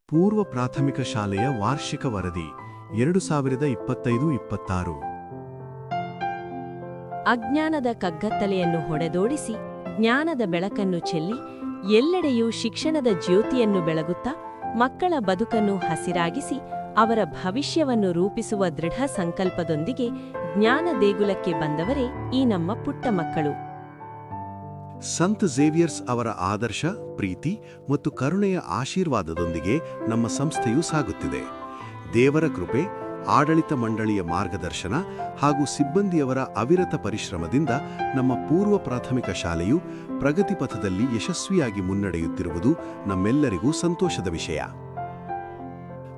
ಪೂರ್ವ ಪ್ರಾಥಮಿಕ ಶಾಲೆಯ ವಾರ್ಷಿಕ ವರದಿ 2025-26. ಅಜ್ಞಾನದ ಕಗ್ಗತ್ತಲೆಯನ್ನು ಹೊಡೆದೋಡಿಸಿ ಜ್ಞಾನದ ಬೆಳಕನ್ನು ಚೆಲ್ಲಿ ಎಲ್ಲೆಡೆಯೂ ಶಿಕ್ಷಣದ ಜ್ಯೋತಿಯನ್ನು ಬೆಳಗುತ್ತಾ ಮಕ್ಕಳ ಬದುಕನ್ನು ಹಸಿರಾಗಿಸಿ ಅವರ ಭವಿಷ್ಯವನ್ನು ರೂಪಿಸುವ ದೃಢ ಸಂಕಲ್ಪದೊಂದಿಗೆ ಜ್ಞಾನ ದೇಗುಲಕ್ಕೆ ಬಂದವರೇ ಈ ನಮ್ಮ ಪುಟ್ಟ ಮಕ್ಕಳು. ಸಂತ್ ಝೇವಿಯರ್ಸ್ ಅವರ ಆದರ್ಶ, ಪ್ರೀತಿ ಮತ್ತು ಕರುಣೆಯ ಆಶೀರ್ವಾದದೊಂದಿಗೆ ನಮ್ಮ ಸಂಸ್ಥೆಯು ಸಾಗುತ್ತಿದೆ. ದೇವರ ಕೃಪೆ, ಆಡಳಿತ ಮಂಡಳಿಯ ಮಾರ್ಗದರ್ಶನ ಹಾಗೂ ಸಿಬ್ಬಂದಿಯವರ ಅವಿರತ ಪರಿಶ್ರಮದಿಂದ ನಮ್ಮ ಪೂರ್ವ ಪ್ರಾಥಮಿಕ ಶಾಲೆಯು ಪ್ರಗತಿಪಥದಲ್ಲಿ ಯಶಸ್ವಿಯಾಗಿ ಮುನ್ನಡೆಯುತ್ತಿರುವುದು ನಮ್ಮೆಲ್ಲರಿಗೂ ಸಂತೋಷದ ವಿಷಯ.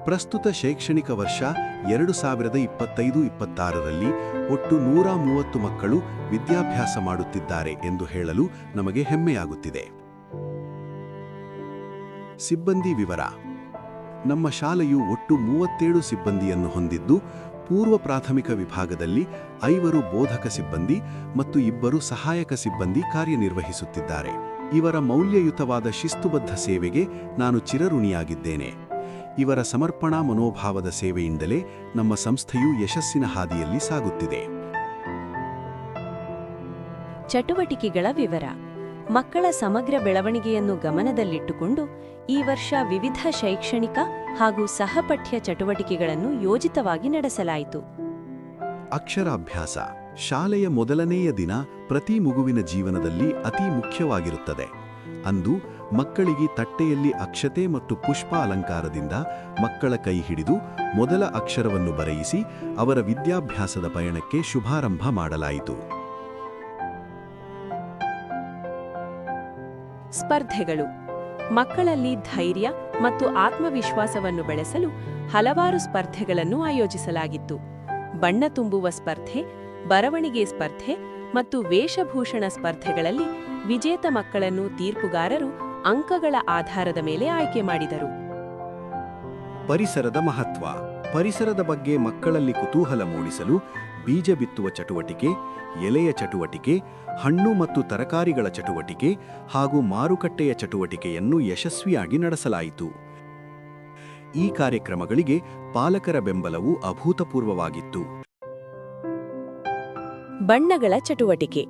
ಪ್ರಸ್ತುತ ಶೈಕ್ಷಣಿಕ ವರ್ಷ 2025-26ರಲ್ಲಿ ಒಟ್ಟು 130 ಮಕ್ಕಳು ವಿದ್ಯಾಭ್ಯಾಸ ಮಾಡುತ್ತಿದ್ದಾರೆ ಎಂದು ಹೇಳಲು ನಮಗೆ ಹೆಮ್ಮೆಯಾಗುತ್ತಿದೆ. ಸಿಬ್ಬಂದಿ ವಿವರ: ನಮ್ಮ ಶಾಲೆಯು ಒಟ್ಟು 37 ಸಿಬ್ಬಂದಿಯನ್ನು ಹೊಂದಿದ್ದು, ಪೂರ್ವ ಪ್ರಾಥಮಿಕ ವಿಭಾಗದಲ್ಲಿ 5 ಬೋಧಕ ಸಿಬ್ಬಂದಿ ಮತ್ತು 2 ಸಹಾಯಕ ಸಿಬ್ಬಂದಿ ಕಾರ್ಯನಿರ್ವಹಿಸುತ್ತಿದ್ದಾರೆ. ಇವರ ಮೌಲ್ಯಯುತವಾದ ಶಿಸ್ತುಬದ್ಧ ಸೇವೆಗೆ ನಾನು ಚಿರಋಣಿಯಾಗಿದ್ದೇನೆ. ಇವರ ಸಮರ್ಪಣಾ ಮನೋಭಾವದ ಸೇವೆಯಿಂದಲೇ ನಮ್ಮ ಸಂಸ್ಥೆಯು ಯಶಸ್ಸಿನ ಹಾದಿಯಲ್ಲಿ ಸಾಗುತ್ತಿದೆ. ಚಟುವಟಿಕೆಗಳ ವಿವರ: ಮಕ್ಕಳ ಸಮಗ್ರ ಬೆಳವಣಿಗೆಯನ್ನು ಗಮನದಲ್ಲಿಟ್ಟುಕೊಂಡು ಈ ವರ್ಷ ವಿವಿಧ ಶೈಕ್ಷಣಿಕ ಹಾಗೂ ಸಹಪಠ್ಯ ಚಟುವಟಿಕೆಗಳನ್ನು ಯೋಜಿತವಾಗಿ ನಡೆಸಲಾಯಿತು. ಅಕ್ಷರಾಭ್ಯಾಸ: ಶಾಲೆಯ ಮೊದಲನೆಯ ದಿನ ಪ್ರತಿ ಮಗುವಿನ ಜೀವನದಲ್ಲಿ ಅತಿ ಮುಖ್ಯವಾಗಿರುತ್ತದೆ. ಅಂದು ಮಕ್ಕಳಿಗೆ ತಟ್ಟೆಯಲ್ಲಿ ಅಕ್ಷತೆ ಮತ್ತು ಪುಷ್ಪ ಅಲಂಕಾರದಿಂದ ಮಕ್ಕಳ ಕೈ ಹಿಡಿದು ಮೊದಲ ಅಕ್ಷರವನ್ನು ಬರೆಯಿಸಿ ಅವರ ವಿದ್ಯಾಭ್ಯಾಸದ ಪಯಣಕ್ಕೆ ಶುಭಾರಂಭ ಮಾಡಲಾಯಿತು. ಸ್ಪರ್ಧೆಗಳು: ಮಕ್ಕಳಲ್ಲಿ ಧೈರ್ಯ ಮತ್ತು ಆತ್ಮವಿಶ್ವಾಸವನ್ನು ಬೆಳೆಸಲು ಹಲವಾರು ಸ್ಪರ್ಧೆಗಳನ್ನು ಆಯೋಜಿಸಲಾಗಿತ್ತು. ಬಣ್ಣ ತುಂಬುವ ಸ್ಪರ್ಧೆ, ಬರವಣಿಗೆ ಸ್ಪರ್ಧೆ ಮತ್ತು ವೇಷಭೂಷಣ ಸ್ಪರ್ಧೆಗಳಲ್ಲಿ ವಿಜೇತ ಮಕ್ಕಳನ್ನು ತೀರ್ಪುಗಾರರು ಅಂಕಗಳ ಆಧಾರದ ಮೇಲೆ ಆಯ್ಕೆ ಮಾಡಿದರು. ಪರಿಸರದ ಮಹತ್ವ: ಪರಿಸರದ ಬಗ್ಗೆ ಮಕ್ಕಳಲ್ಲಿ ಕುತೂಹಲ ಮೂಡಿಸಲು ಬೀಜ ಬಿತ್ತುವ ಚಟುವಟಿಕೆ, ಎಲೆಯ ಚಟುವಟಿಕೆ, ಹಣ್ಣು ಮತ್ತು ತರಕಾರಿಗಳ ಚಟುವಟಿಕೆ ಹಾಗೂ ಮಾರುಕಟ್ಟೆಯ ಚಟುವಟಿಕೆಯನ್ನು ಯಶಸ್ವಿಯಾಗಿ ನಡೆಸಲಾಯಿತು. ಈ ಕಾರ್ಯಕ್ರಮಗಳಿಗೆ ಪಾಲಕರ ಬೆಂಬಲವು ಅಭೂತಪೂರ್ವವಾಗಿತ್ತು. ಬಣ್ಣಗಳ ಚಟುವಟಿಕೆ: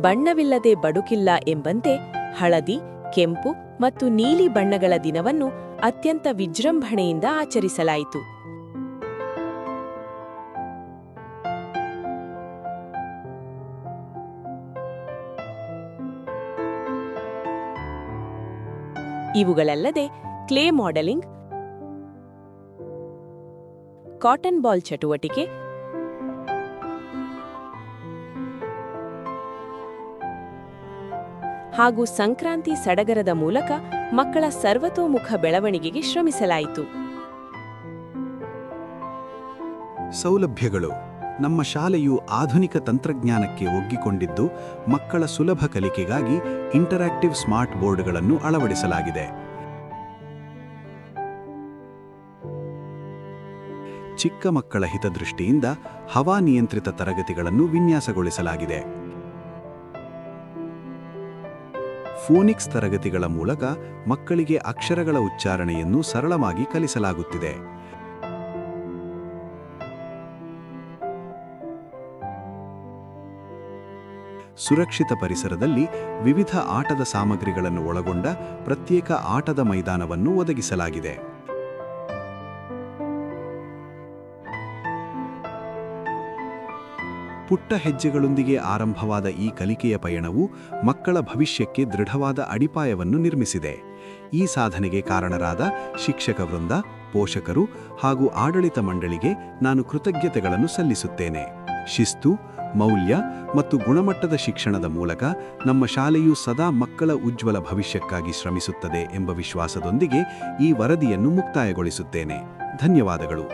ಬಣ್ಣವಿಲ್ಲದೆ ಬದುಕಿಲ್ಲ ಎಂಬಂತೆ ಹಳದಿ, ಕೆಂಪು ಮತ್ತು ನೀಲಿ ಬಣ್ಣಗಳ ದಿನವನ್ನು ಅತ್ಯಂತ ವಿಜೃಂಭಣೆಯಿಂದ ಆಚರಿಸಲಾಯಿತು. ಇವುಗಳಲ್ಲದೆ ಕ್ಲೇ ಮಾಡೆಲಿಂಗ್, ಕಾಟನ್ ಬಾಲ್ ಚಟುವಟಿಕೆ, ಹಾಗೂ ಸಂಕ್ರಾಂತಿ ಸಡಗರದ ಮೂಲಕ ಮಕ್ಕಳ ಸರ್ವತೋಮುಖ ಬೆಳವಣಿಗೆಗೆ ಶ್ರಮಿಸಲಾಯಿತು. ಸೌಲಭ್ಯಗಳು: ನಮ್ಮ ಶಾಲೆಯು ಆಧುನಿಕ ತಂತ್ರಜ್ಞಾನಕ್ಕೆ ಒಗ್ಗಿಕೊಂಡಿದ್ದು, ಮಕ್ಕಳ ಸುಲಭ ಕಲಿಕೆಗಾಗಿ ಇಂಟರಾಕ್ಟಿವ್ ಸ್ಮಾರ್ಟ್ ಬೋರ್ಡ್ಗಳನ್ನು ಅಳವಡಿಸಲಾಗಿದೆ. ಚಿಕ್ಕ ಮಕ್ಕಳ ಹಿತದೃಷ್ಟಿಯಿಂದ ಹವಾನಿಯಂತ್ರಿತ ತರಗತಿಗಳನ್ನು ವಿನ್ಯಾಸಗೊಳಿಸಲಾಗಿದೆ. ಫೋನಿಕ್ಸ್ ತರಗತಿಗಳ ಮೂಲಕ ಮಕ್ಕಳಿಗೆ ಅಕ್ಷರಗಳ ಉಚ್ಚಾರಣೆಯನ್ನು ಸರಳವಾಗಿ ಕಲಿಸಲಾಗುತ್ತಿದೆ. ಸುರಕ್ಷಿತ ಪರಿಸರದಲ್ಲಿ ವಿವಿಧ ಆಟದ ಸಾಮಗ್ರಿಗಳನ್ನು ಒಳಗೊಂಡ ಪ್ರತ್ಯೇಕ ಆಟದ ಮೈದಾನವನ್ನು ಒದಗಿಸಲಾಗಿದೆ. ಪುಟ್ಟ ಹೆಜ್ಜೆಗಳೊಂದಿಗೆ ಆರಂಭವಾದ ಈ ಕಲಿಕೆಯ ಪಯಣವು ಮಕ್ಕಳ ಭವಿಷ್ಯಕ್ಕೆ ದೃಢವಾದ ಅಡಿಪಾಯವನ್ನು ನಿರ್ಮಿಸಿದೆ. ಈ ಸಾಧನೆಗೆ ಕಾರಣರಾದ ಶಿಕ್ಷಕ ವೃಂದ, ಪೋಷಕರು ಹಾಗೂ ಆಡಳಿತ ಮಂಡಳಿಗೆ ನಾನು ಕೃತಜ್ಞತೆಗಳನ್ನು ಸಲ್ಲಿಸುತ್ತೇನೆ. ಶಿಸ್ತು, ಮೌಲ್ಯ ಮತ್ತು ಗುಣಮಟ್ಟದ ಶಿಕ್ಷಣದ ಮೂಲಕ ನಮ್ಮ ಶಾಲೆಯು ಸದಾ ಮಕ್ಕಳ ಉಜ್ವಲ ಭವಿಷ್ಯಕ್ಕಾಗಿ ಶ್ರಮಿಸುತ್ತದೆ ಎಂಬ ವಿಶ್ವಾಸದೊಂದಿಗೆ ಈ ವರದಿಯನ್ನು ಮುಕ್ತಾಯಗೊಳಿಸುತ್ತೇನೆ. ಧನ್ಯವಾದಗಳು.